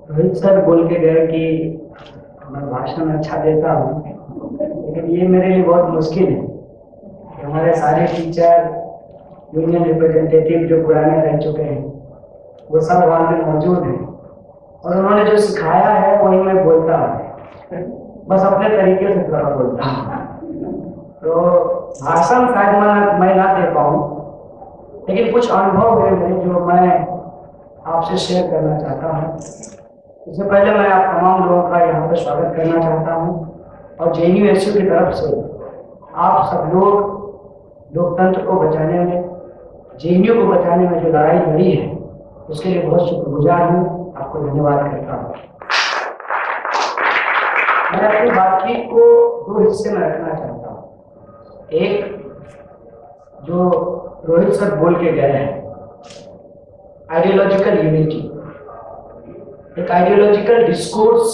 Rohit sir बोल के गए कि मैं भाषण अच्छा देता हूँ, लेकिन ये मेरे लिए बहुत मुश्किल है कि हमारे सारे टीचर, यूनियन रिप्रेजेंटेटिव जो पुराने रह चुके हैं, वो सब वहाँ पे मौजूद हैं और उन्होंने जो सिखाया है वही मैं बोलता हूँ, बस अपने तरीके से थोड़ा बोलता हूँ। तो भाषण शायद मैं ना दे पाऊँ, लेकिन कुछ अनुभव है मेरे जो मैं आपसे शेयर करना चाहता हूँ। इससे पहले मैं आप तमाम लोगों का यहाँ पर स्वागत करना चाहता हूँ और जेएनयू की तरफ से आप सब लोग लोकतंत्र को बचाने में, जेएनयू को बचाने में जो लड़ाई लड़ी है उसके लिए बहुत शुक्रगुजार हूँ, आपको धन्यवाद करता हूँ। मैं अपनी बातचीत को दो हिस्से में रखना चाहता हूँ। एक जो रोहित सर बोल के गए हैं, आइडियोलॉजिकल यूनिटी, एक आइडियोलॉजिकल डिस्कोर्स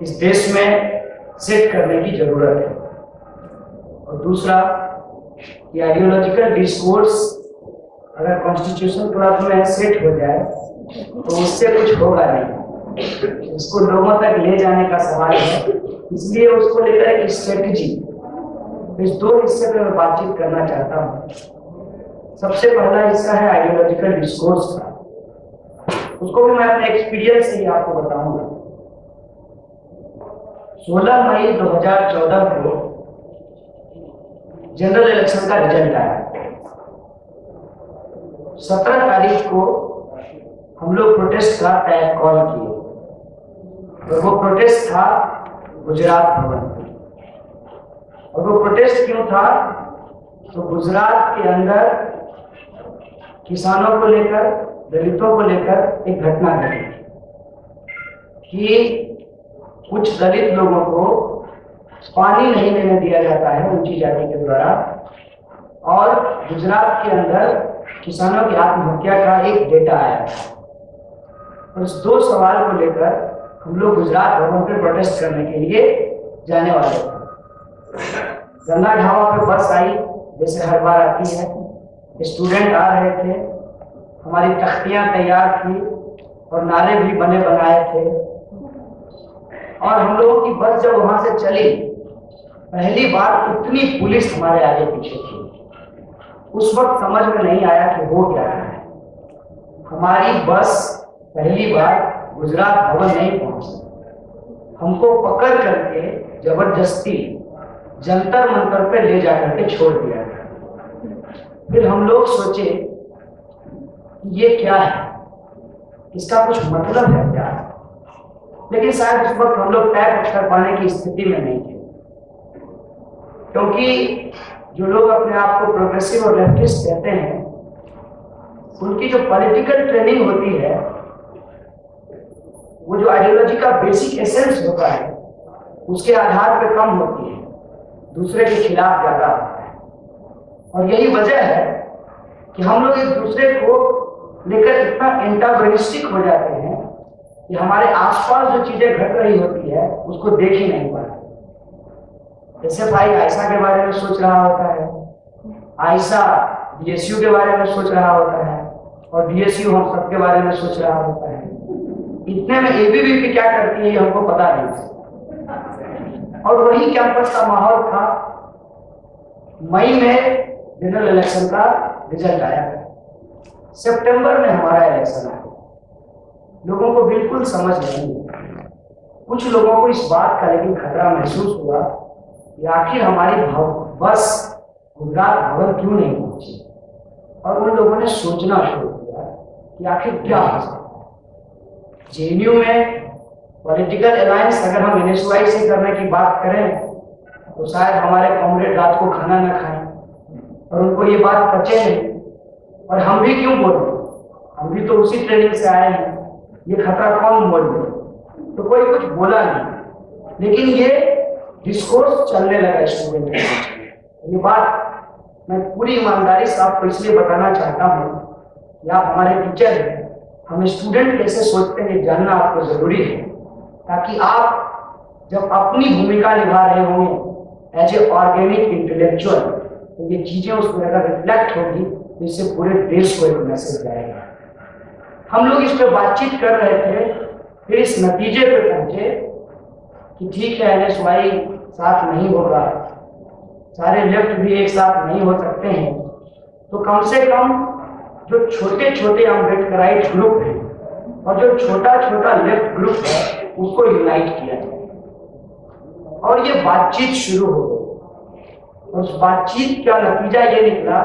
इस देश में सेट करने की जरूरत है। और दूसरा, ये आइडियोलॉजिकल डिस्कोर्स अगर कॉन्स्टिट्यूशन क्लब में सेट हो जाए तो उससे कुछ होगा नहीं, इसको लोगों तक ले जाने का सवाल है। इसलिए उसको लेकर एक स्ट्रेटजी, इस दो हिस्से पे मैं बातचीत करना चाहता हूँ। सबसे पहला हिस्सा है आइडियोलॉजिकल डिस्कोर्स का, उसको भी मैं अपने एक्सपीरियंस से ही आपको बताऊंगा। 16 मई 2014 को जनरल इलेक्शन का रिजल्ट आया। 17 तारीख को हम लोग प्रोटेस्ट का कॉल किए और वो प्रोटेस्ट था गुजरात भवन। और वो प्रोटेस्ट क्यों था? तो गुजरात के अंदर किसानों को लेकर, दलितों को लेकर एक घटना घटी कि कुछ दलित लोगों को पानी नहीं लेने दिया जाता है ऊंची जाति के द्वारा, और गुजरात के अंदर किसानों की आत्महत्या का एक डेटा आया था। और इस दो सवाल को लेकर हम लोग गुजरात भवन पे प्रोटेस्ट करने के लिए जाने वाले थे। गंगा ढाबा पे बस आई, जैसे हर बार आती है, स्टूडेंट आ रहे थे, हमारी तख्तियां तैयार थी और नारे भी बने बनाए थे। और हम लोगों की बस जब वहां से चली, पहली बार उतनी पुलिस हमारे आगे पीछे थी। उस वक्त समझ में नहीं आया कि हो क्या रहा है। हमारी बस पहली बार गुजरात भवन नहीं पहुंची, हमको पकड़ करके जबरदस्ती जंतर मंतर पे ले जाकर के छोड़ दिया गया। फिर हम लोग सोचे ये क्या है, इसका कुछ मतलब है क्या? लेकिन शायद उस वक्त हम लोग तय कर पाने की स्थिति में नहीं थे, क्योंकि जो लोग अपने आप को प्रोग्रेसिव और लेफ्टिस्ट कहते हैं, उनकी जो पॉलिटिकल ट्रेनिंग होती है, वो जो आइडियोलॉजी का बेसिक एसेंस होता है, उसके आधार पर कम होती है, दूसरे के खिलाफ ज्यादा होता है। और यही वजह है कि हम लोग एक दूसरे को लेकर इतना एंटागोनिस्टिक हो जाते हैं कि हमारे आसपास जो चीजें घट रही होती है उसको देख ही नहीं पाते। जैसे भाई आयशा के बारे में सोच रहा होता है, आयशा डीएसयू के बारे में सोच रहा होता है, और डीएसयू हम सबके बारे में सोच रहा होता है। इतने में एबीवीपी क्या करती है हमको पता नहीं। और वही कैंपस का माहौल था। मई में जनरल इलेक्शन का रिजल्ट आया, सितंबर में हमारा इलेक्शन आया। लोगों को बिल्कुल समझ नहीं, कुछ लोगों को इस बात का लेकिन खतरा महसूस हुआ कि आखिर हमारी बस गुजरात भवन क्यों नहीं पहुंची। और उन लोगों ने सोचना शुरू किया कि आखिर क्या हो सकता है। जेएनयू में पॉलिटिकल अलायंस अगर हम एनएसयूआई से करने की बात करें तो शायद हमारे कॉमरेड रात को खाना ना खाएं और उनको ये बात पचे नहीं। और हम भी क्यों बोलें, हम भी तो उसी ट्रेनिंग से आए हैं, ये खतरा कौन बोल रहे? तो कोई कुछ बोला नहीं, लेकिन ये डिस्कोर्स चलने लगा स्टूडेंट के बीच। ये बात मैं पूरी ईमानदारी से आपको इसलिए बताना चाहता हूँ कि आप हमारे टीचर हैं, हम स्टूडेंट कैसे सोचते हैं जानना आपको जरूरी है, ताकि आप जब अपनी भूमिका निभा रहे होंगे एज ए ऑर्गेनिक इंटेलेक्चुअल, तो ये चीजें उसमें अगर रिफ्लेक्ट होगी तो इससे पूरे देश को एक मैसेज जाएगा। हम लोग इस पर बातचीत कर रहे थे फिर इस नतीजे पे पहुंचे कि ठीक है, NSY साथ नहीं होगा, सारे लेफ्ट भी एक साथ नहीं हो सकते हैं, तो कम से कम जो छोटे छोटे अम्बेडकराइट ग्रुप है और जो छोटा छोटा लेफ्ट ग्रुप है उसको यूनाइट किया जाए। और ये बातचीत शुरू हो गई। उस बातचीत का नतीजा ये निकला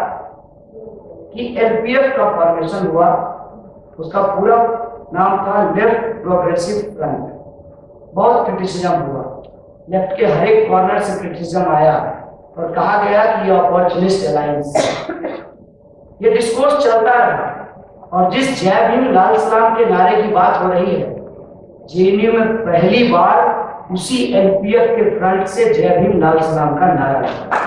कि LPF का फॉर्मेशन हुआ। उसका पूरा नाम था लेफ्ट प्रोग्रेसिव फ्रंट। बहुत क्रिटिसिज्म हुआ, लेफ्ट के हर एक कॉर्नर से क्रिटिसिज्म आया और कहा गया कि ये अपॉर्चुनिस्ट अलायंस। ये डिस्कोर्स चलता रहा और जिस जय भीम लाल सलाम के नारे की बात हो रही है, JNU में पहली बार उसी LPF के फ्रंट से जय भीम लाल सलाम का नारा लगा।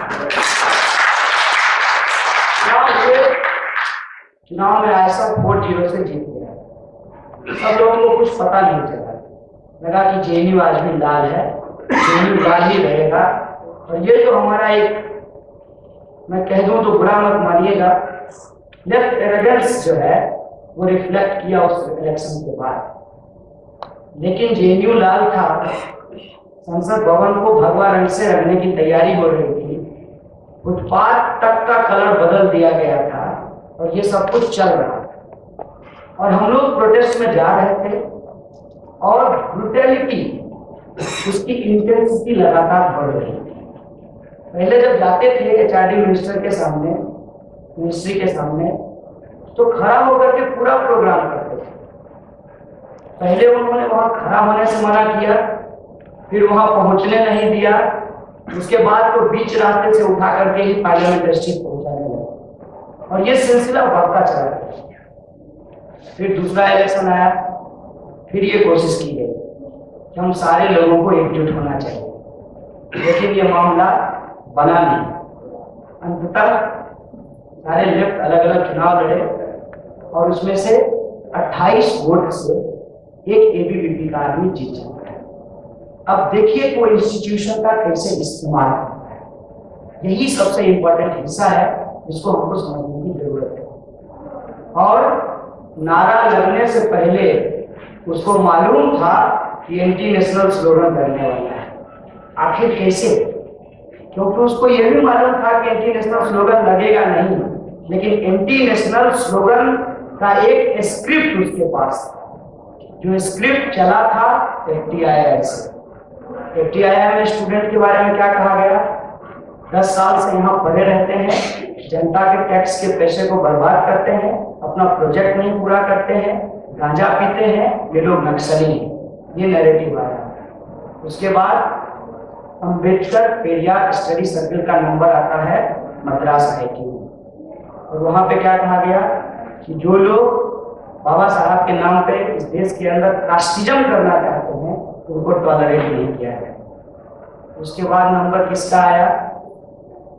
चुनाव में आयसा 4-0 से जीत गया। सब लोगों को कुछ पता नहीं चला, लगा कि JNU आज भी लाल है, JNU लाल ही रहेगा। और ये जो हमारा एक, मैं कह दूं तो बुरा मत मानिएगा, लेफ्ट एरोगेंस जो है वो रिफ्लेक्ट किया उस इलेक्शन के बाद। लेकिन JNU लाल था, संसद भवन को भगवा रंग से रंगने की तैयारी हो रही थी, फुटपाथ तक का कलर बदल दिया गया था और ये सब कुछ चल रहा था। और हम लोग प्रोटेस्ट में जा रहे थे और ब्रूटैलिटी, उसकी इंटेंसिटी लगातार बढ़ रही थी। पहले जब जाते थे HRD मिनिस्टर के सामने, मिनिस्ट्री के सामने, तो खड़ा होकर के पूरा प्रोग्राम करते थे। पहले उन्होंने वहां खड़ा होने से मना किया, फिर वहां पहुंचने नहीं दिया, उसके बाद तो बीच रास्ते से उठा करके ही पार्लियामेंट स्ट्रीट पहुंचाने लगा और ये सिलसिला बढ़ता चला गया। फिर दूसरा इलेक्शन आया, फिर ये कोशिश की गई कि हम सारे लोगों को एकजुट होना चाहिए, लेकिन ये मामला बना नहीं। अंततः सारे लेफ्ट अलग अलग चुनाव लड़े और उसमें से 28 वोट से एक ABVP का आदमी जीत जाता है। अब देखिए कोई इंस्टीट्यूशन का कैसे इस्तेमाल होता है। यही सबसे इंपॉर्टेंट हिस्सा है जिसको हमको समझने की जरूरत है। और नारा लगने से पहले उसको मालूम था कि एंटी नेशनल स्लोगन करने वाला है। आखिर कैसे? क्योंकि उसको यह भी मालूम था कि एंटी नेशनल स्लोगन लगेगा नहीं, लेकिन एंटी नेशनल स्लोगन का एक स्क्रिप्ट उसके पास था, जो स्क्रिप्ट चला था FTII से। FTII में स्टूडेंट के बारे में क्या कहा गया? 10 साल से यहाँ पढ़े रहते हैं, जनता के टैक्स के पैसे को बर्बाद करते हैं, अपना प्रोजेक्ट नहीं पूरा करते हैं, गांजा पीते हैं, ये लोग नक्सली हैं। ये नैरेटिव आया। उसके बाद अम्बेडकर पेरियार स्टडी सर्कल का नंबर आता है मद्रास IIT में, और वहां पे क्या कहा गया कि जो लोग बाबा साहब के नाम पे इस देश के अंदर कास्टिज्म करना चाहते हैं उनको टॉलरेट नहीं किया है। उसके बाद नंबर किसका आया?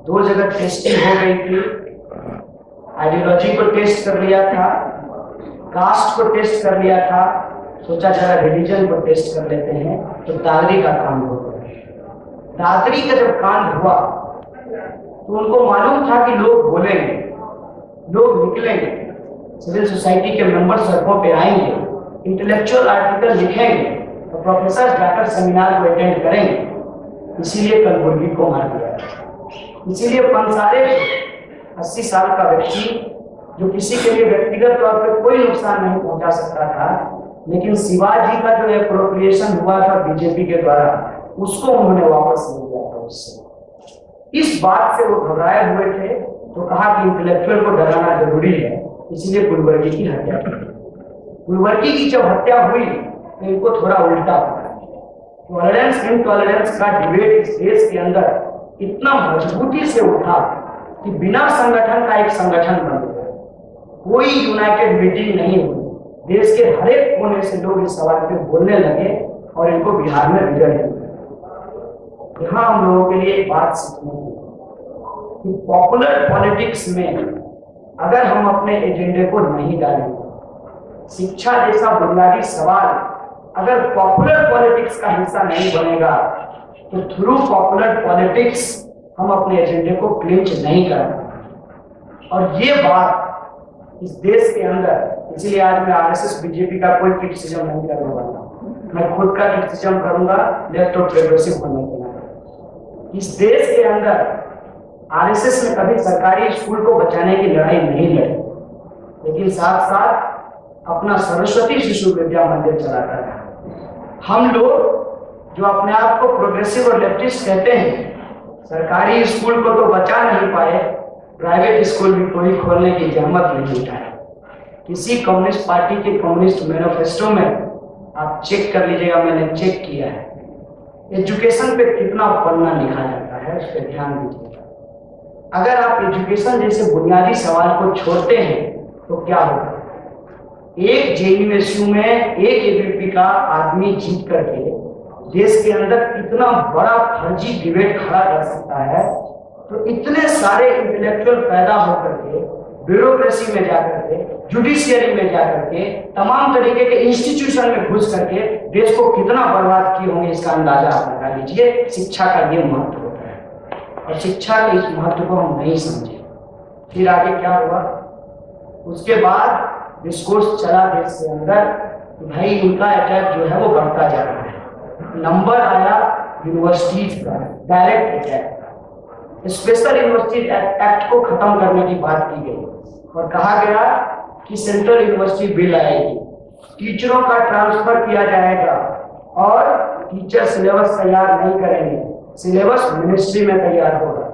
2 जगह टेस्टिंग हो गई थी, आइडियोलॉजी को टेस्ट कर लिया था, कास्ट को टेस्ट कर लिया था, सोचा जरा रिलीजन को टेस्ट कर लेते हैं, तो दादरी का काम हो गया। दादरी का जब कांड हुआ तो उनको मालूम था कि लोग बोलेंगे, लोग निकलेंगे, सिविल सोसाइटी के मेंबर सड़कों पे आएंगे, इंटेलेक्चुअल आर्टिकल लिखेंगे और प्रोफेसर जाकर सेमिनार को अटेंड करेंगे। इसीलिए कलबुर्गी को मार दिया। इसीलिए पंसारे 80 साल का व्यक्ति, जो किसी के लिए व्यक्तिगत तौर पर कोई नुकसान नहीं पहुंचा सकता था, लेकिन शिवाजी का जो एप्रोप्रिएशन हुआ था बीजेपी के द्वारा, उसको उन्होंने वापस ले लिया था उससे। इस बात से वो घबराए हुए थे, तो कहा कि इंटेलेक्चुअल को डराना जरूरी है, इसीलिए गुलवर्गी की हत्या की। गुलवर्गी की जब हत्या हुई तो इनको थोड़ा उल्टा हुआ। टॉलरेंस इनटॉलरेंस का डिबेट इस देश के अंदर इतना मजबूती से उठा कि बिना संगठन का एक संगठन बन गया। कोई यूनाइटेड मीटिंग नहीं हुई, देश के हर एक कोने से लोग इस सवाल पे बोलने लगे और इनको बिहार में रिजल्ट मिला। यहाँ हम लोगों के लिए एक बात सीखने की कि पॉपुलर पॉलिटिक्स में अगर हम अपने एजेंडे को नहीं डालेंगे, शिक्षा जैसा बुनियादी सवाल अगर पॉपुलर पॉलिटिक्स का हिस्सा नहीं बनेगा, तो थ्रू पॉपुलर पॉलिटिक्स हम अपने एजेंडे को क्लिंच नहीं करेंगे। और ये बात इस देश के अंदर, इसलिए आज मैं RSS BJP का कोई क्रिटिसिज्म नहीं करने वाला, मैं खुद का क्रिटिसिज्म करूंगा लेफ्ट और प्रोग्रेसिव बनने के नाते। इस देश के अंदर आरएसएस ने कभी सरकारी स्कूल को बचाने की लड़ाई नहीं लड़ी, लेकिन साथ साथ अपना सरस्वती शिशु विद्या मंदिर चलाता था। हम लोग जो अपने आप को प्रोग्रेसिव और लेफ्टिस्ट कहते हैं, सरकारी स्कूल को तो बचा नहीं पाए, प्राइवेट स्कूल भी कोई खोलने की जहमत नहीं उठाई। किसी कम्युनिस्ट पार्टी के कम्युनिस्ट मैनिफेस्टो में आप चेक कर लीजिएगा, मैंने चेक किया है, एजुकेशन पे कितना पन्ना लिखा जाता है, उस पर ध्यान दीजिएगा। अगर आप एजुकेशन जैसे बुनियादी सवाल को छोड़ते हैं तो क्या होगा? एक जेएनयू में एक एबीवीपी का आदमी जीत करके देश के अंदर इतना बड़ा फर्जी डिबेट खड़ा कर सकता है, तो इतने सारे इंटेलेक्चुअल पैदा होकर के ब्यूरोक्रेसी में जाकर के, जुडिशियरी में जाकर के, तमाम तरीके के इंस्टीट्यूशन में घुस करके देश को कितना बर्बाद किए होंगे, इसका अंदाजा आप लगा लीजिए। शिक्षा का ये महत्व होता है और शिक्षा के इस महत्व को हम नहीं समझे। फिर आगे क्या हुआ? उसके बाद डिस्कोर्स चला देश के अंदर कि भाई उनका अटैक जो है वो बढ़ता जा रहा है। नंबर आया यूनिवर्सिटीज का, direct attack. Special university act को खत्म करने की बात की गई और कहा गया कि सेंट्रल यूनिवर्सिटी बिल आएगी, टीचरों का ट्रांसफर किया जाएगा और टीचर सिलेबस तैयार नहीं करेंगे, सिलेबस मिनिस्ट्री में तैयार होगा।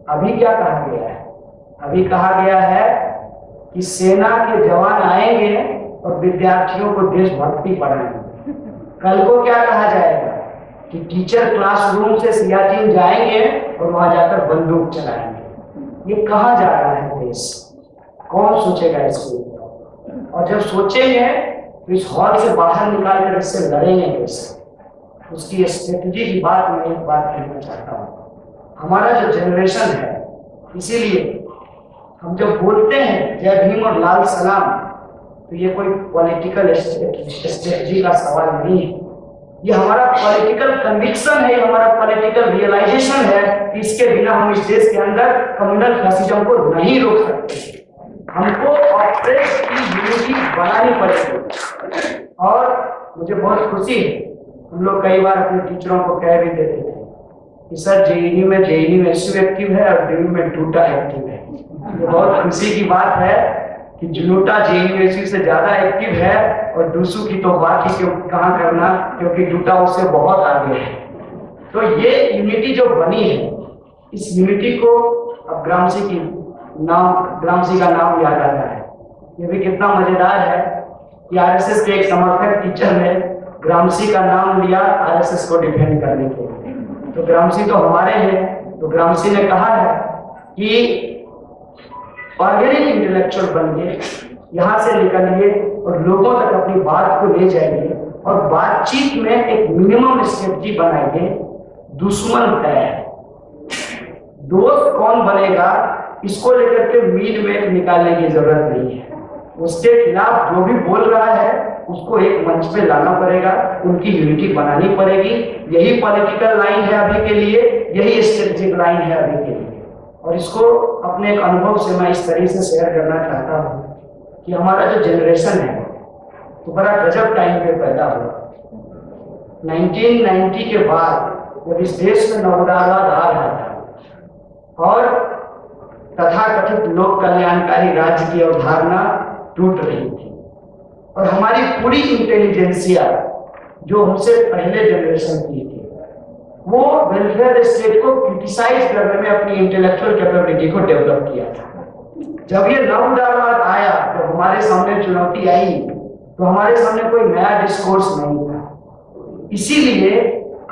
अभी क्या कहा गया है? अभी कहा गया है कि सेना के जवान आएंगे और विद्यार्थियों को देशभक्ति पढ़ाएंगे। कल को क्या कहा जाएगा कि टीचर क्लासरूम से सियाचिन जाएंगे और वहां जाकर बंदूक चलाएंगे। ये कहाँ जा रहा है देश? कौन सोचेगा इसको? और जब सोचेंगे तो इस हॉल से बाहर निकालकर इससे लड़ेंगे कैसे? उसकी स्ट्रेटजी की बात मैं एक बात कहना चाहता हूँ। हमारा जो जनरेशन है, इसीलिए हम जब बोलते हैं जय भीम और लाल सलाम, तो ये कोई पॉलिटिकल स्ट्रेटजी का सवाल नहीं है, ये हमारा पॉलिटिकल कन्विक्शन है, हमारा पॉलिटिकल रियलाइजेशन है कि इसके बिना हम इस देश के अंदर कम्युनल फैसिज्म को नहीं रोक सकते। हमको ऑपरेट की यूनिटी बनानी पड़ेगी। और मुझे बहुत खुशी है, हम लोग कई बार अपने टीचरों को कह भी देते थे कि सर जेएनयू में जेएनयू एक्टिव है और डीयू में डूटा एक्टिव है। ये बहुत खुशी की बात है कि जुनूटा जेएनयू से ज्यादा एक्टिव है और डूसू की तो बात ही कहाँ करना, क्योंकि डूटा उससे बहुत आगे है। तो ये यूनिटी जो बनी है, इस यूनिटी को अब ग्रामसी का नाम याद आता है। ये भी कितना मजेदार है कि आरएसएस के एक समर्थक टीचर ने ग्रामसी का नाम लिया आरएसएस को डिफेंड करने के लिए। तो ग्रामसी तो हमारे हैं, तो ग्रामसी ने कहा है कि ऑर्गेनिक इंटेलेक्चुअल बनिए, यहाँ से निकलिए और लोगों तक अपनी बात को ले जाइए और बातचीत में एक मिनिमम स्ट्रेटजी बनाइए। दुश्मन तय है, दोस्त कौन बनेगा इसको लेकर के मीड में निकालने की जरूरत नहीं है। उसके खिलाफ जो भी बोल रहा है उसको एक मंच पे लाना पड़ेगा, उनकी यूनिटी बनानी पड़ेगी। यही पॉलिटिकल लाइन है अभी के लिए, यही स्ट्रेटेजिक लाइन है अभी के लिए। और इसको अपने एक अनुभव से मैं इस तरीके से शेयर करना चाहता हूँ कि हमारा जो जनरेशन है तो बड़ा गजब टाइम पे पैदा हुआ। 1990 के बाद जब इस देश में नवोदारवाद आ रहा था और तथाकथित लोक कल्याणकारी राज्य की अवधारणा टूट रही थी और हमारी पूरी इंटेलिजेंसिया जो हमसे पहले जनरेशन की थी वो वेलफेयर स्टेट को क्रिटिसाइज करने में अपनी इंटेलेक्चुअल कैपेबिलिटी को डेवलप किया था। जब ये नवोदारवाद आया, जब हमारे सामने चुनौती आई, तो हमारे सामने कोई नया डिस्कोर्स नहीं था। इसीलिए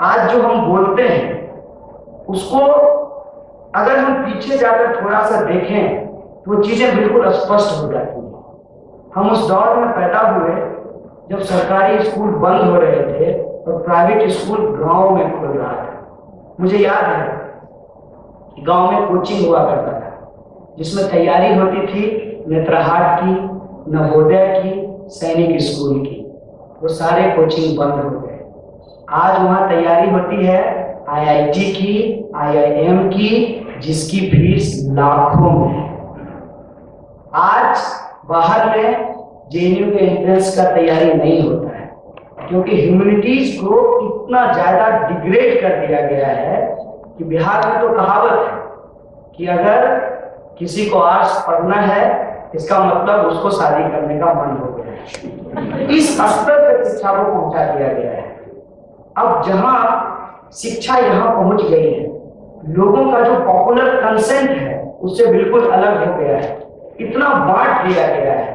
आज जो हम बोलते हैं उसको अगर हम पीछे जाकर थोड़ा सा देखें तो वो चीजें बिल्कुल स्पष्ट हो जाती हैं। हम उस दौर में पैदा हुए जब सरकारी स्कूल बंद हो रहे थे और प्राइवेट स्कूल गांव में खुल रहा था। मुझे याद है गांव में कोचिंग हुआ करता था जिसमें तैयारी होती थी नेत्रहाट की, नवोदय की, सैनिक स्कूल की। वो सारे कोचिंग बंद हो गए। आज वहां तैयारी होती है आईआईटी की, आईआईएम की, जिसकी फीस लाखों में है। आज बाहर में जेएनयू के एंट्रेंस का तैयारी नहीं होता है क्योंकि ह्यूमैनिटीज को इतना ज्यादा डिग्रेड कर दिया गया है कि बिहार में तो कहावत है कि अगर किसी को आर्ट्स पढ़ना है इसका मतलब उसको शादी करने का मन हो गया है। इस स्तर पर शिक्षा को पहुंचा दिया गया है। अब जहां शिक्षा यहां पहुंच गई है, लोगों का जो पॉपुलर कंसेंट है उससे बिल्कुल अलग हो गया है। इतना बांट दिया गया है,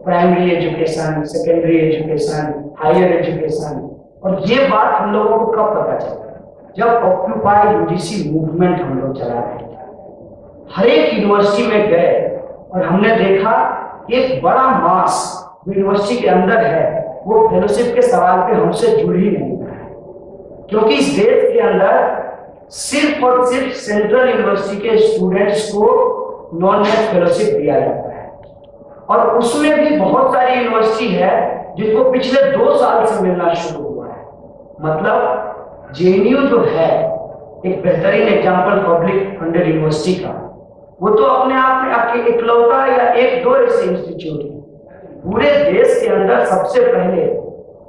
primary education, secondary education, higher education. और ये बात हम लोगों को कब पता चला? जब ऑक्यूपाई यूजीसी मूवमेंट हम लोग चला रहे थे, हर एक यूनिवर्सिटी में गए और हमने देखा एक बड़ा मास यूनिवर्सिटी के अंदर है, वो फेलोशिप के सवाल पे हमसे जुड़ ही नहीं रहा है। क्योंकि इस देश के अंदर सिर्फ और सिर्फ सेंट्रल यूनिवर्सिटी के स्टूडेंट्स को नॉन नेट फेलोशिप दिया जाता है, और उसमें भी बहुत सारी यूनिवर्सिटी है जिनको पिछले 2 साल से मिलना शुरू हुआ है। मतलब जेएनयू जो है एक बेहतरीन एग्जाम्पल पब्लिक फंडेड यूनिवर्सिटी का, वो तो अपने आप में इकलौता या 1-2 ऐसे इंस्टीट्यूट है। पूरे देश के अंदर सबसे पहले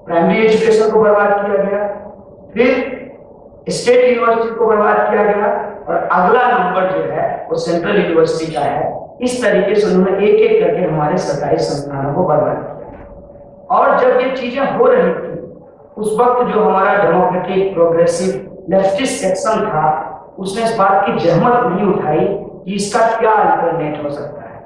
प्राइमरी एजुकेशन को बर्बाद किया गया, फिर स्टेट यूनिवर्सिटी को बर्बाद किया गया, और अगला नंबर जो है वो सेंट्रल यूनिवर्सिटी का है। इस तरीके से उन्होंने एक एक करके हमारे सरकारी संस्थानों को बर्बाद किया। और जब ये चीजें हो रही थी, उस वक्त जो हमारा डेमोक्रेटिक प्रोग्रेसिव लेफ्टिस्ट सेक्शन था, उसने इस बात की जहमत नहीं उठाई कि इसका क्या अल्टरनेट हो सकता है।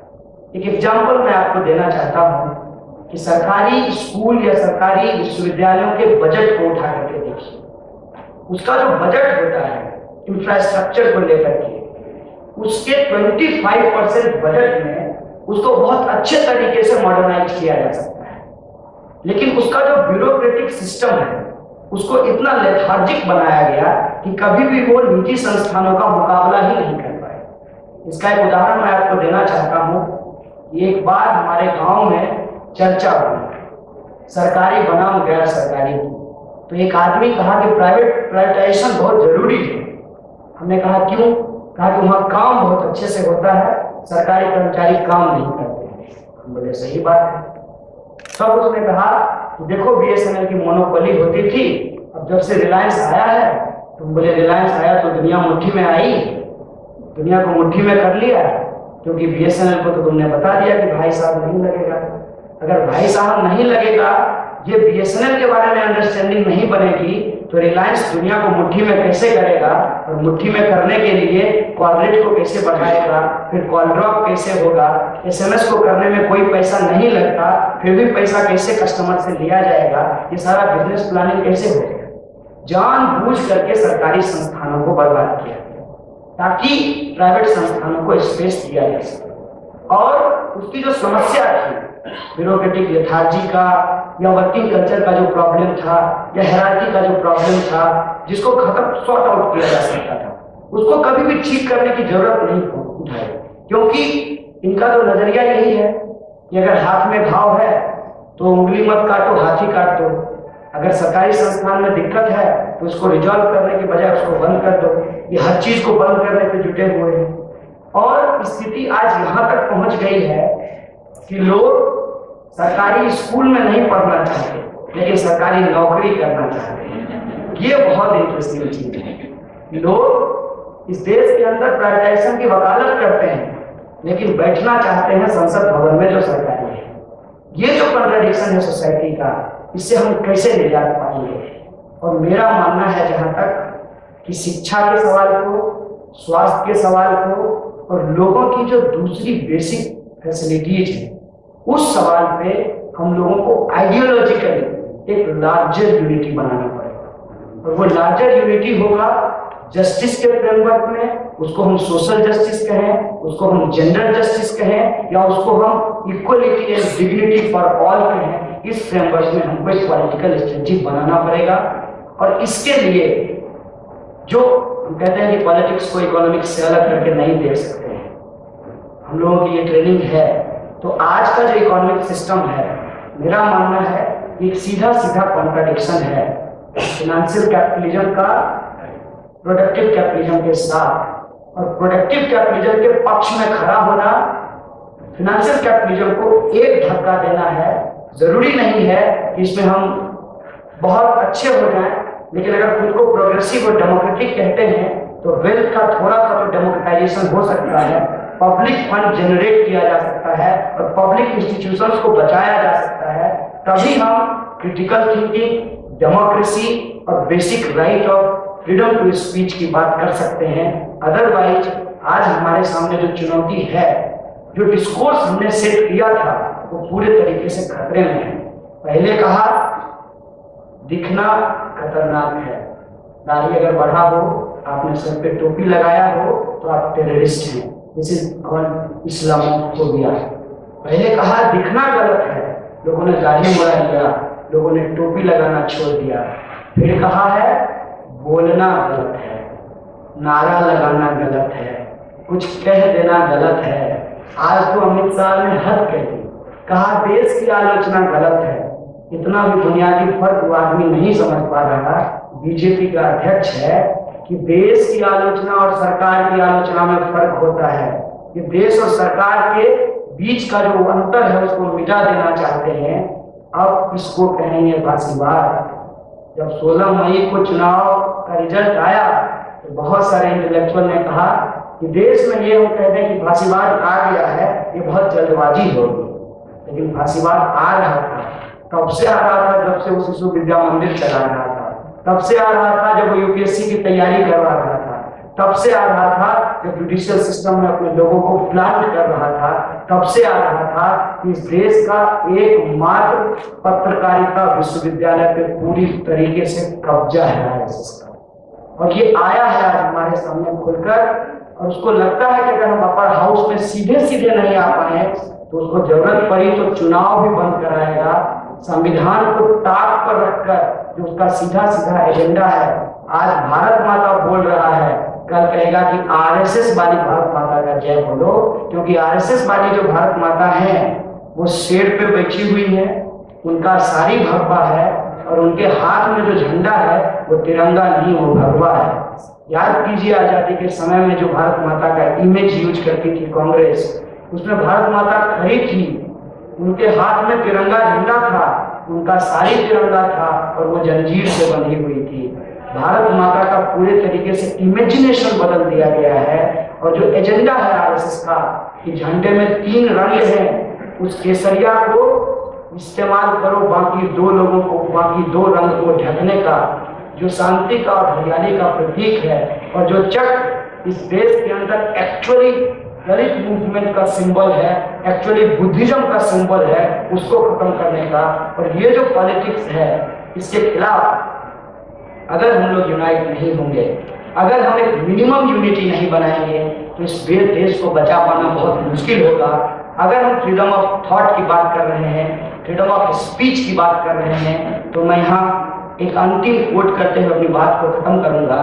एक एग्जाम्पल मैं आपको देना चाहता हूं कि सरकारी स्कूल या सरकारी विश्वविद्यालयों के बजट को उठा करके देखिए। उसका जो बजट होता है इंफ्रास्ट्रक्चर को लेकर के, उसके 25% बजट में उसको बहुत अच्छे तरीके से मॉडर्नाइज किया जा सकता है, लेकिन उसका जो ब्यूरोक्रेटिक सिस्टम है उसको इतना लेथार्जिक बनाया गया कि कभी भी वो निजी संस्थानों का मुकाबला ही नहीं कर पाए। इसका एक उदाहरण मैं आपको देना चाहता हूँ। एक बार हमारे गांव में चर्चा हुई सरकारी बनाम गैर सरकारी की, तो एक आदमी कहा कि प्राइवेटाइजेशन बहुत जरूरी है। हमने कहा क्यों? कहा कि वहां काम बहुत अच्छे से होता है, सरकारी कर्मचारी काम नहीं करते हैं। हम बोले सही बात है। सब उसने कहा कि देखो बीएसएनएल की मोनोपोली होती थी, अब जब से रिलायंस आया है, तुम बोले रिलायंस आया तो दुनिया मुट्ठी में आई, दुनिया को मुट्ठी में कर लिया, क्योंकि बीएसएनएल को तो तुमने बता दिया कि भाई साहब नहीं लगेगा। अगर भाई साहब नहीं लगेगा, ये बीएसएनएल के बारे में अंडरस्टैंडिंग नहीं बनेगी, तो रिलायंस दुनिया को मुट्ठी में कैसे करेगा, और मुट्ठी में करने के लिए कॉल रेट को कैसे बढ़ाएगा, फिर कॉल ड्रॉप कैसे होगा, एसएमएस को करने में कोई पैसा नहीं लगता, फिर भी पैसा कैसे कस्टमर से लिया जाएगा, ये सारा बिजनेस प्लानिंग कैसे होगा। जानबूझ करके सरकारी संस्थानों को बर्बाद किया ताकि प्राइवेट संस्थानों को स्पेस दिया जा सके। और उसकी जो समस्या थी ब्यूरोक्रेटिक लेथार्जी का, या वर्किंग कल्चर का जो प्रॉब्लम था, या हायरार्की का जो प्रॉब्लम था, जिसको खत्म सॉर्ट आउट किया जा सकता था, उसको कभी भी ठीक करने की जरूरत नहीं उठाई। क्योंकि इनका तो नजरिया यही है कि अगर हाथ में घाव है तो उंगली मत काटो, हाथी काट दो। अगर सरकारी संस्थान में दिक्कत है तो उसको रिजॉल्व करने के बजाय उसको बंद कर दो। ये हर चीज को बंद करने पे जुटे हुए हैं। और स्थिति आज यहाँ तक पहुंच गई है कि लोग सरकारी स्कूल में नहीं पढ़ना चाहते, लेकिन सरकारी नौकरी करना चाहते हैं। ये बहुत इंटरेस्टिंग चीज है। लोग इस देश के अंदर प्राइवेटाइजेशन की वकालत करते हैं, लेकिन बैठना चाहते हैं संसद भवन में जो सरकारी है। ये जो कॉन्ट्रडिक्शन है सोसाइटी का, इससे हम कैसे निजात पाएंगे? और मेरा मानना है जहां तक कि शिक्षा के सवाल को, स्वास्थ्य के सवाल को, और लोगों की जो दूसरी बेसिक फैसिलिटीज है, उस सवाल पे हम लोगों को आइडियोलॉजिकली एक लार्जर यूनिटी बनाना पड़ेगा। और वो लार्जर यूनिटी होगा जस्टिस के फ्रेमवर्क में, उसको हम सोशल जस्टिस कहें, उसको हम जेंडर जस्टिस कहें, या उसको हम equality and dignity for all कहें। इस फ्रेमवर्क में हमको एक पॉलिटिकल स्ट्रेटजी बनाना पड़ेगा। और इसके लिए जो हम कहते हैं कि पॉलिटिक्स को इकोनॉमिक्स से अलग करके नहीं देख सकते हैं, हम लोगों की ये ट्रेनिंग है। तो आज का जो इकोनॉमिक सिस्टम है, मेरा मानना है एक सीधा सीधा कॉन्ट्रडिक्शन है फाइनेंशियल कैपिटलिज्म का प्रोडक्टिव कैपिटलिज्म के साथ। और प्रोडक्टिव कैपिटलिज्म के पक्ष में खड़ा होना, फाइनेंशियल कैपिटलिज्म को एक धक्का देना है। जरूरी नहीं है कि इसमें हम बहुत अच्छे हो जाएं, लेकिन अगर खुद को प्रोग्रेसिव और डेमोक्रेटिक कहते हैं तो वेल्थ का थोड़ा सा तो डेमोक्रेटाइजेशन हो सकता है, पब्लिक फंड जनरेट किया जा सकता है और पब्लिक इंस्टीट्यूशंस को बचाया जा सकता है, तभी हम क्रिटिकल थिंकिंग, डेमोक्रेसी और basic right of freedom to speech की बात कर सकते हैं। अदरवाइज आज हमारे सामने जो चुनौती है, जो डिस्कोर्स हमने सेट किया था, वो पूरे तरीके से खतरे में है। पहले कहा दिखना खतरनाक है, दाढ़ी अगर बढ़ा हो, आपने सर पे टोपी लगाया हो तो आप टेररिस्ट हैं, दिस इज आवर इस्लामोफोबिया। पहले कहा दिखना गलत है, लोगों ने दाढ़ी मुड़ा लिया, लोगों ने टोपी लगाना छोड़ दिया। फिर कहा है बोलना गलत है, नारा लगाना गलत है, कुछ कह देना गलत है। आज तो अमित शाह ने हद कह दी, कहा देश की आलोचना गलत है। इतना भी बुनियादी फर्क वो आदमी नहीं समझ पा रहा, बीजेपी का अध्यक्ष है, कि देश की आलोचना और सरकार की आलोचना में फर्क होता है। कि देश और सरकार के बीच का जो अंतर है उसको मिटा देना चाहते हैं। अब इसको कहेंगे फांसीवाद। जब 16 मई को चुनाव का रिजल्ट आया तो बहुत सारे इंटेलेक्चुअल ने कहा कि देश में ये हम कहते हैं कि फांसीवाद आ गया है, ये बहुत जल्दबाजी होगी। लेकिन फांसीवाद आ रहा था, कब से आ रहा था? जब से वो शिशु विद्या मंदिर चला रहा था, तब से आ रहा था जब वो यूपीएससी की तैयारी करवा रहा था, तब से आ रहा था जब जुडिशियल सिस्टम में अपने लोगों को प्लांट कर रहा था, तब से आ रहा था कि इस देश का एकमात्र पत्रकारिता विश्वविद्यालय पे पूरी तरीके से कब्जा है आरएसएस का। और ये आया है आज हमारे सामने खुलकर, और उसको लगता है कि अगर हम अपर हाउस में सीधे सीधे नहीं आ पाए तो उसको जरूरत पड़ी तो चुनाव भी बंद कराएगा। संविधान को ताक पर रखकर जो उसका सीधा सीधा एजेंडा है, आज भारत माता बोल रहा है, कल कहेगा कि आरएसएस वाली भारत माता का जय बोलो। क्योंकि आरएसएस वाली जो भारत माता है वो शेर पे बैठी हुई है, उनका सारी भगवा है, और उनके हाथ में जो झंडा है वो तिरंगा नहीं, वो भगवा है। याद कीजिए आजादी के समय में जो भारत माता का इमेज यूज करती थी कांग्रेस, उसमें भारत माता खड़ी थी, उनके हाथ में तिरंगा झंडा था, उनका साड़ी तिरंगा था और वो जंजीर से बंधी हुई थी। भारत माता का पूरे तरीके से इमेजिनेशन बदल दिया गया है। और जो एजेंडा है आरएसएस का कि झंडे में 3 रंग हैं, उस केसरिया को इस्तेमाल करो बाकी 2 लोगों को, बाकी 2 रंग को ढकने का, जो शांति का और हरियाली का प्रतीक है, और जो चक्र इस देश के अंदर एक्चुअली दलित मूवमेंट का सिंबल है, एक्चुअली बुद्धिज्म का सिंबल है, उसको खत्म करने का। और ये जो पॉलिटिक्स है इसके खिलाफ अगर हम लोग यूनाइट नहीं होंगे, अगर हम एक मिनिमम यूनिटी नहीं बनाएंगे तो इस देश को बचा पाना बहुत मुश्किल होगा। अगर हम फ्रीडम ऑफ थॉट की बात कर रहे हैं, फ्रीडम ऑफ स्पीच की बात कर रहे हैं, तो मैं यहाँ एक अंतिम कोट करते हुए अपनी बात को खत्म करूंगा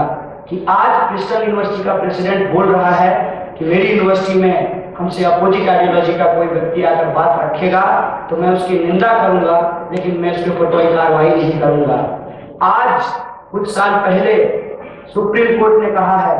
कि आज क्रिस्टल यूनिवर्सिटी का प्रेसिडेंट बोल रहा है कि मेरी यूनिवर्सिटी में हमसे अपोजिट आइडियोलॉजी का कोई व्यक्ति आकर बात रखेगा तो मैं उसकी निंदा करूंगा, लेकिन मैं उसके ऊपर कोई कार्रवाई नहीं करूंगा। आज कुछ साल पहले सुप्रीम कोर्ट ने कहा है,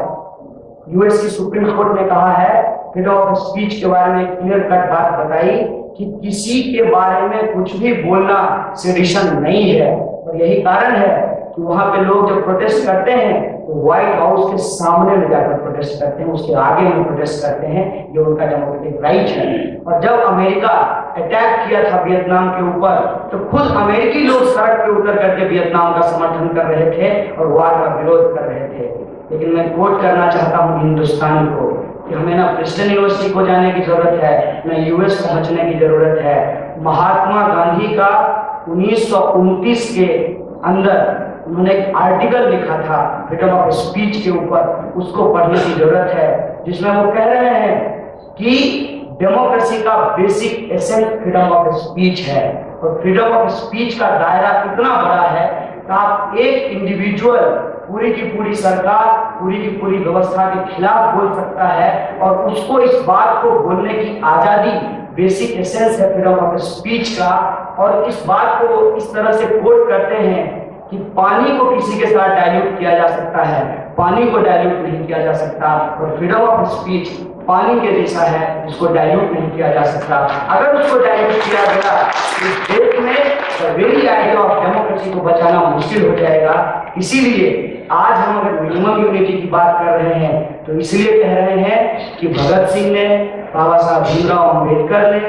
यूएस की सुप्रीम कोर्ट ने कहा है, फ्रीडम ऑफ स्पीच के बारे में क्लियर कट बात बताई कि किसी के बारे में कुछ भी बोलना सेडिशन नहीं है। और यही कारण है कि वहां पे लोग जब प्रोटेस्ट करते हैं तो व्हाइट हाउस के सामने में जाकर प्रोटेस्ट करते हैं, उसके आगे में प्रोटेस्ट करते हैं, ये उनका डेमोक्रेटिक राइट है। और जब अमेरिका अटैक किया था वियतनाम के ऊपर तो खुद अमेरिकी लोग सड़क पे उतर करके वियतनाम का समर्थन कर रहे थे और वार का विरोध कर रहे थे। लेकिन मैं कोट करना चाहता हूँ हिंदुस्तान को कि हमें ना प्रिंसटन यूनिवर्सिटी को जाने की जरूरत है, ना यूएस पहुंचने की जरूरत है। महात्मा गांधी का 1929 के अंदर उन्होंने एक आर्टिकल लिखा था फ्रीडम ऑफ स्पीच के ऊपर, उसको पढ़ने की जरूरत है, जिसमें वो कह रहे हैं कि डेमोक्रेसी का basic essence freedom of speech है। और फ्रीडम ऑफ स्पीच का दायरा कितना बड़ा है कि आप एक इंडिविजुअल पूरी की पूरी सरकार, पूरी की पूरी व्यवस्था के खिलाफ बोल सकता है, और उसको इस बात को बोलने की आजादी बेसिक एसेंस है फ्रीडम ऑफ स्पीच का। और इस बात को इस तरह से कोट करते हैं कि पानी को किसी के साथ डाइल्यूट किया जा सकता है, पानी को डाइल्यूट नहीं किया जा सकता। और फ्रीडम ऑफ स्पीच पानी के जैसा है, जिसको डाइल्यूट नहीं किया जा सकता। अगर उसको डाइल्यूट किया गया तो इस देश में the very idea of democracy को बचाना मुश्किल हो जाएगा। इसीलिए आज हम अगर मिनिमम यूनिटी की बात कर रहे हैं तो इसलिए कह रहे हैं कि भगत सिंह ने, बाबा साहब भीमराव अम्बेडकर ने,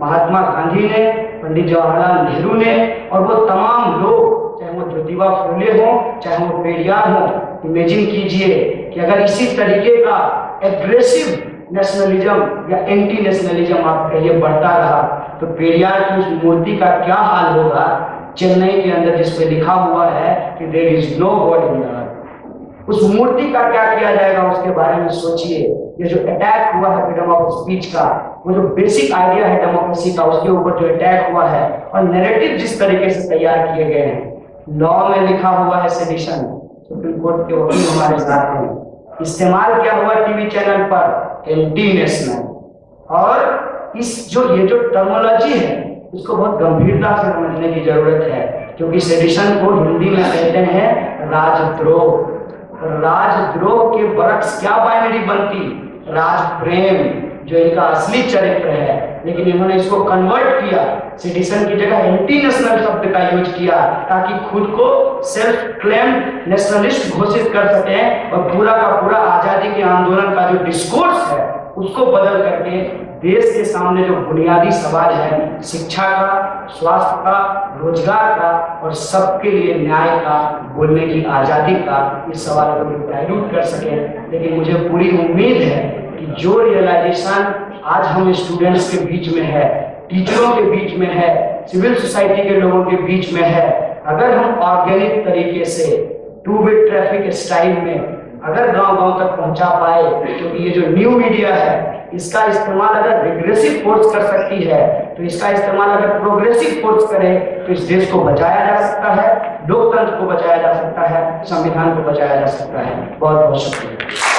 महात्मा गांधी ने, पंडित जवाहरलाल नेहरू ने और वो तमाम लोग, चाहे वो ज्योतिबा फुले हो, चाहे वो पेरियार हो, इमेजिन कीजिए कि अगर इसी तरीके का एग्रेसिव नेशनलिज्म या एंटी नेशनलिज्म आप कहिए बढ़ता रहा तो पेरियार की उस मूर्ति का क्या हाल होगा चेन्नई के अंदर, जिस पे लिखा हुआ है कि there is no god in the earth. उस मूर्ति का क्या किया जाएगा उसके बारे में सोचिए। ये जो अटैक हुआ है फ्रीडम ऑफ स्पीच का, वो जो बेसिक आइडिया है डेमोक्रेसी का, उसके ऊपर जो अटैक हुआ है और नैरेटिव जिस तरीके से तैयार किए गए हैं, लॉ में लिखा हुआ है सेडिशन, सुप्रीम कोर्ट के वकील हमारे साथ हैं, इस्तेमाल किया हुआ टीवी चैनल पर एंटी नेशनल। और ये जो टर्मोलॉजी है इसको बहुत गंभीरता से समझने की जरूरत है, क्योंकि सेडिशन को हिंदी में कहते हैं राजद्रोह। राजद्रोह के बरक्स क्या बाइनरी बनती? राज प्रेम, जो इनका असली चरित्र है, लेकिन इन्होंने इसको कन्वर्ट किया, सेडिशन की जगह एंटी नेशनल शब्द का यूज किया ताकि खुद को सेल्फ क्लेम्ड नेशनलिस्ट घोषित कर सके और पूरा का पूरा आजादी के आंदोलन का जो डिस्कोर्स है उसको बदल करके देश के सामने जो बुनियादी सवाल है, शिक्षा का, स्वास्थ्य का, रोजगार का और सबके लिए न्याय का, बोलने की आजादी का, इस सवाल को डाइल्यूट कर सके। लेकिन मुझे पूरी उम्मीद है कि जो रियलाइजेशन आज हम स्टूडेंट्स के बीच में है, टीचरों के बीच में है, सिविल सोसाइटी के लोगों के बीच में है, अगर हम ऑर्गेनिक तरीके से टू वे ट्रैफिक स्टाइल में अगर गांव-गांव तक पहुंचा पाए, क्योंकि ये जो न्यू मीडिया है इसका इस्तेमाल अगर रिग्रेसिव फोर्स कर सकती है तो इसका इस्तेमाल अगर प्रोग्रेसिव फोर्स करे तो इस देश को बचाया जा सकता है, लोकतंत्र को बचाया जा सकता है, संविधान को बचाया जा सकता है। बहुत बहुत शुक्रिया।